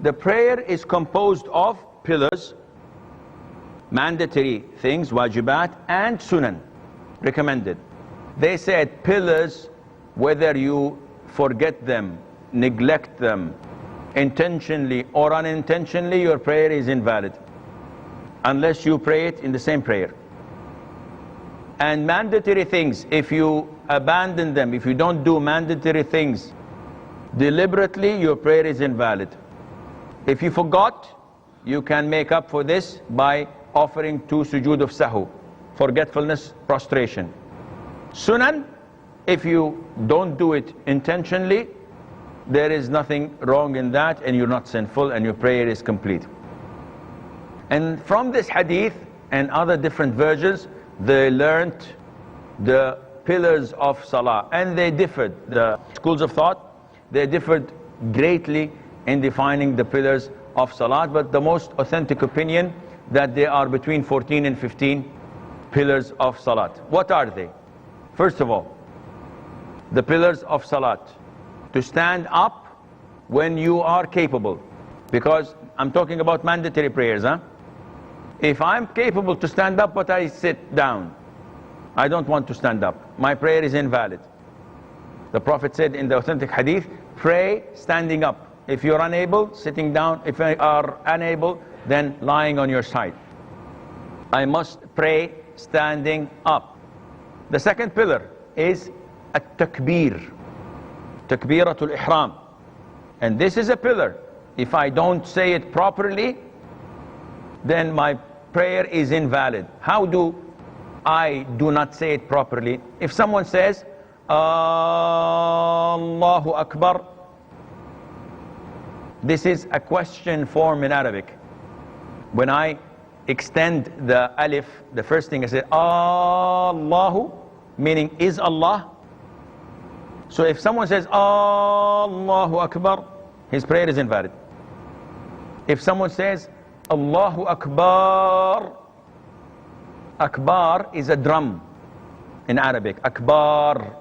The prayer is composed of pillars, mandatory things, wajibat, and sunan, recommended. They said pillars, whether you forget them, neglect them, intentionally or unintentionally, your prayer is invalid, unless you pray it in the same prayer. And mandatory things, if you abandon them, if you don't do mandatory things deliberately, your prayer is invalid. If you forgot, you can make up for this by offering 2 sujood of sahu, forgetfulness, prostration. Sunan, if you don't do it intentionally, there is nothing wrong in that, and you're not sinful, and your prayer is complete. And from this hadith and other different versions, they learnt the pillars of Salah, and they differed. The schools of thought, they differed greatly in defining the pillars of Salat, but the most authentic opinion that they are between 14 and 15 pillars of Salat. What are they? First of all, the pillars of Salat: to stand up when you are capable, because I'm talking about mandatory prayers. If I'm capable to stand up but I sit down, I don't want to stand up, my prayer is invalid. The Prophet said in the authentic hadith, pray standing up. If you're unable, sitting down. If you are unable, then lying on your side. I must pray standing up. The second pillar is at-takbir, takbiratul ihram. And this is a pillar. If I don't say it properly, then my prayer is invalid. How do I do not say it properly? If someone says, Allahu Akbar, this is a question form in Arabic. When I extend the alif, the first thing I say, Allahu, meaning is Allah. So if someone says Allahu Akbar, his prayer is invalid. If someone says Allahu Akbar, Akbar is a drum in Arabic, Akbar.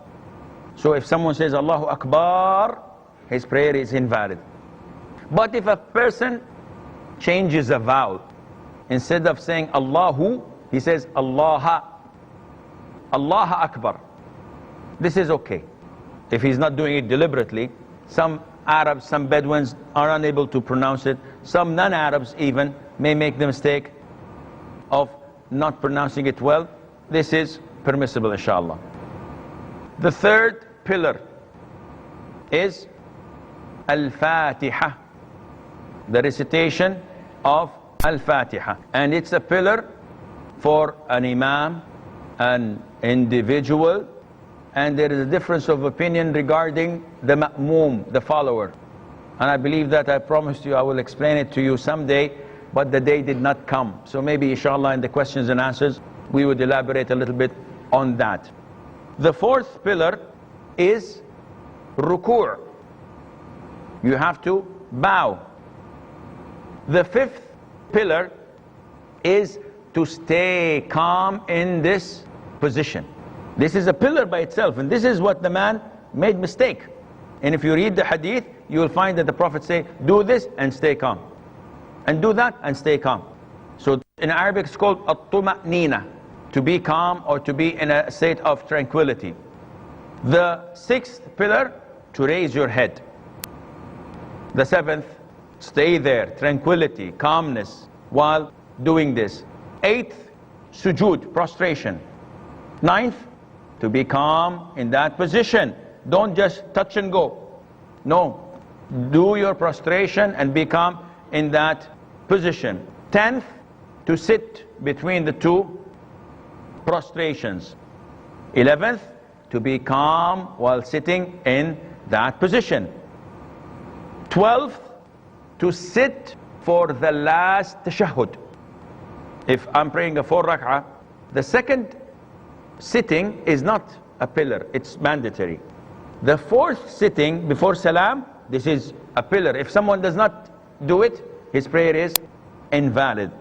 So if someone says Allahu Akbar, his prayer is invalid. But if a person changes a vowel, instead of saying Allahu, he says Allah, Allah Akbar, this is okay. If he's not doing it deliberately. Some Arabs, some Bedouins are unable to pronounce it. Some non-Arabs even may make the mistake of not pronouncing it well. This is permissible, inshallah. The third pillar is Al-Fatiha, the recitation of Al-Fatiha. And it's a pillar for an imam, an individual, and there is a difference of opinion regarding the ma'moom, the follower. And I believe that I promised you I will explain it to you someday, but the day did not come. So maybe inshallah in the questions and answers we would elaborate a little bit on that. The fourth pillar is ruku'. You have to bow. The fifth pillar is to stay calm in this position. This is a pillar by itself, and this is what the man made mistake. And if you read the hadith, you will find that the Prophet say, do this and stay calm, and do that and stay calm. So in Arabic it's called at-tuma'nina, to be calm or to be in a state of tranquility. The sixth pillar, to raise your head. The seventh, stay there, tranquility, calmness while doing this. Eighth, sujood, prostration. Ninth, to be calm in that position. Don't just touch and go. No, do your prostration and be calm in that position. 10th, to sit between the two prostrations. 11th, to be calm while sitting in that position. 12th, to sit for the last tashahhud. If I'm praying a 4 rak'ah, the second sitting is not a pillar, it's mandatory. The fourth sitting before salam, this is a pillar. If someone does not do it, his prayer is invalid.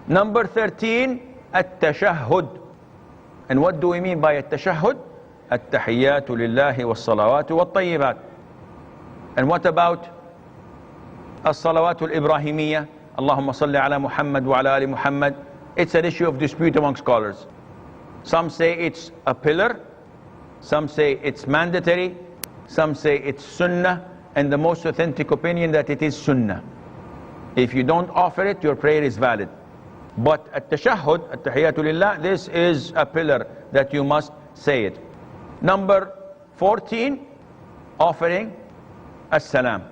Number 13, at-tashahhud. And what do we mean by at-tashahhud? At-tahiyyatu lillahi was-salawatu wat-tayyibat. And what about الصلوات الإبراهيمية اللهم صل على محمد وعلى آل محمد. It's an issue of dispute among scholars. Some say it's a pillar, some say it's mandatory, some say it's sunnah, and the most authentic opinion that it is sunnah. If you don't offer it, your prayer is valid. But at-tashahhud, at-tahiyatu lillah, this is a pillar that you must say it. Number 14, offering as-salam.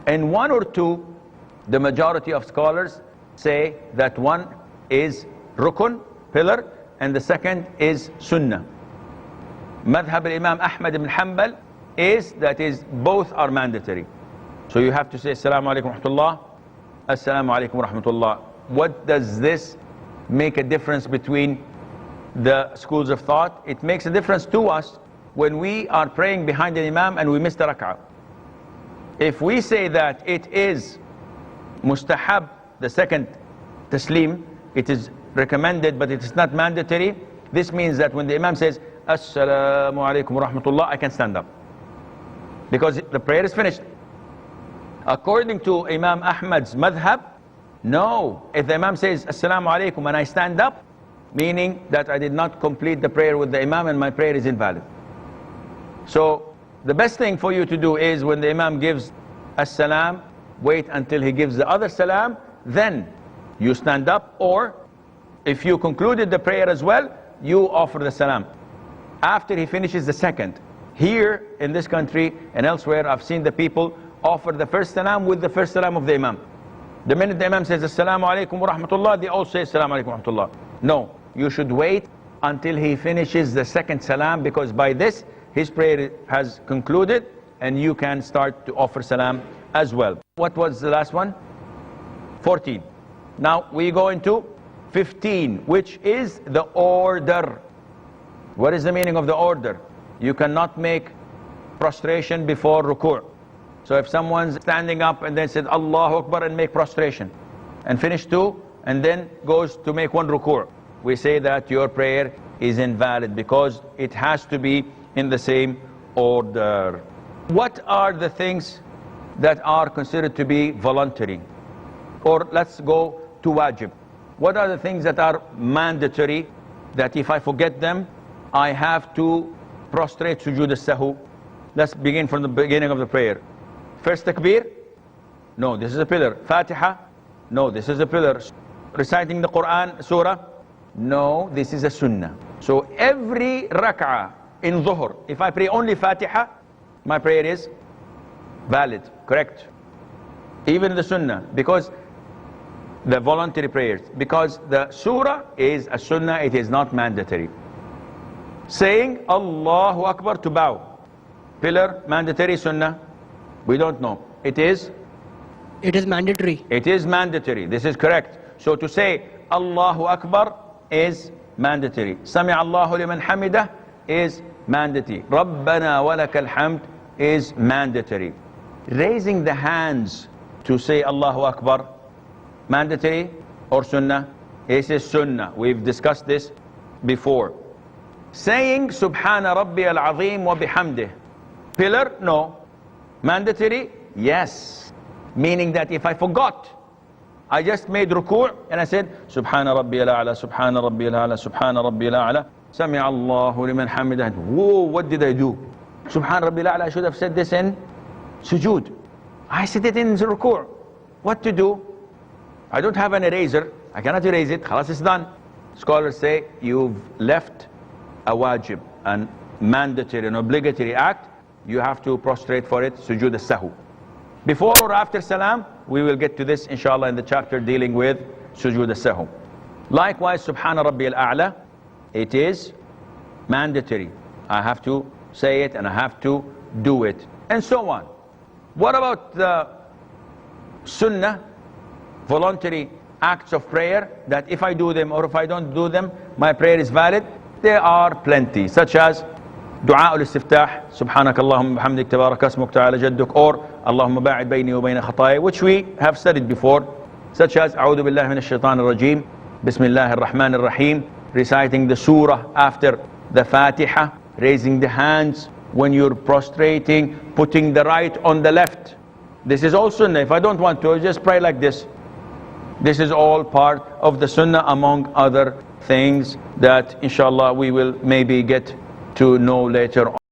And one or two, the majority of scholars say that one is rukun, pillar, and the second is sunnah. Madhab al-Imam Ahmad ibn Hanbal is that both are mandatory. So you have to say assalamu alaikum wa rahmatullah, assalamu alaikum wa rahmatullah. What does this make a difference between the schools of thought? It makes a difference to us when we are praying behind an imam and we miss the rak'ah. If we say that it is mustahab, the second taslim, it is recommended but it is not mandatory, this means that when the imam says assalamu alaikum wa rahmatullah, I can stand up because the prayer is finished. According to Imam Ahmad's madhab, no, if the imam says assalamu alaikum and I stand up, meaning that I did not complete the prayer with the imam and my prayer is invalid. So the best thing for you to do is when the imam gives as-salam, wait until he gives the other salam, then you stand up, or if you concluded the prayer as well, you offer the salam after he finishes the second. Here in this country and elsewhere, I've seen the people offer the first salam with the first salam of the imam. The minute the imam says assalamu alaikum wa rahmatullah, they all say assalamu alaikum wa rahmatullah. No, you should wait until he finishes the second salam, because by this his prayer has concluded and you can start to offer salam as well. What was the last one? 14. Now we go into 15, which is the order. What is the meaning of the order? You cannot make prostration before ruku'. So if someone's standing up and then said Allahu Akbar and make prostration and finish two and then goes to make one ruku', we say that your prayer is invalid because it has to be in the same order. What are the things that are considered to be voluntary? Or let's go to wajib. What are the things that are mandatory, that if I forget them, I have to prostrate sujood as-sahu? Let's begin from the beginning of the prayer. First takbir? No, this is a pillar. Fatiha? No, this is a pillar. Reciting the Quran, surah? No, this is a sunnah. So every rak'ah in dhuhr, if I pray only Fatiha, my prayer is valid, correct? Even the sunnah, because the voluntary prayers, because the surah is a sunnah, it is not mandatory. Saying Allahu Akbar to bow, pillar, mandatory, sunnah? We don't know. It is mandatory. It is mandatory. This is correct. So to say Allahu Akbar is mandatory. Sami Allahu liman hamidah is mandatory. Rabbana walakal hamd is mandatory. Raising the hands to say Allahu Akbar, mandatory or sunnah? It is sunnah. We've discussed this before. Saying Subhana Rabbi al-Azim wa bihamdih, pillar? No. Mandatory? Yes. Meaning that if I forgot, I just made ruku' and I said Subhana Rabbi al-A'la, Subhana Rabbi al-A'la, Subhana Rabbi al-A'la, Sami Allahu liman hamidah. Whoa, what did I do? Subhana Rabbi al-A'la, I should have said this in sujood. I said it in ruku'. What to do? I don't have an eraser. I cannot erase it. Khalas, it's done. Scholars say you've left a wajib, an mandatory, an obligatory act. You have to prostrate for it, sujood as-sahu. Before or after salam, we will get to this inshallah in the chapter dealing with sujood as-sahu. Likewise, Subhana Rabbi al-A'la, it is mandatory. I have to say it and I have to do it, and so on. What about the sunnah, voluntary acts of prayer, that if I do them or if I don't do them, my prayer is valid? There are plenty, such as Dua al-Istiftah, Subhanak Allahumma bihamdik tabarak asmuk ta'ala jadduk, or Allahumma ba'id bayni wa bayna khataya, which we have studied before, such as A'udhu billahi minash shaitanir rajim, Bismillahir Rahmanir Rahim, reciting the surah after the Fatiha, raising the hands when you're prostrating, putting the right on the left, This is all sunnah. If I don't want to, I just pray like this. This is all part of the sunnah, among other things that inshallah we will maybe get to know later on.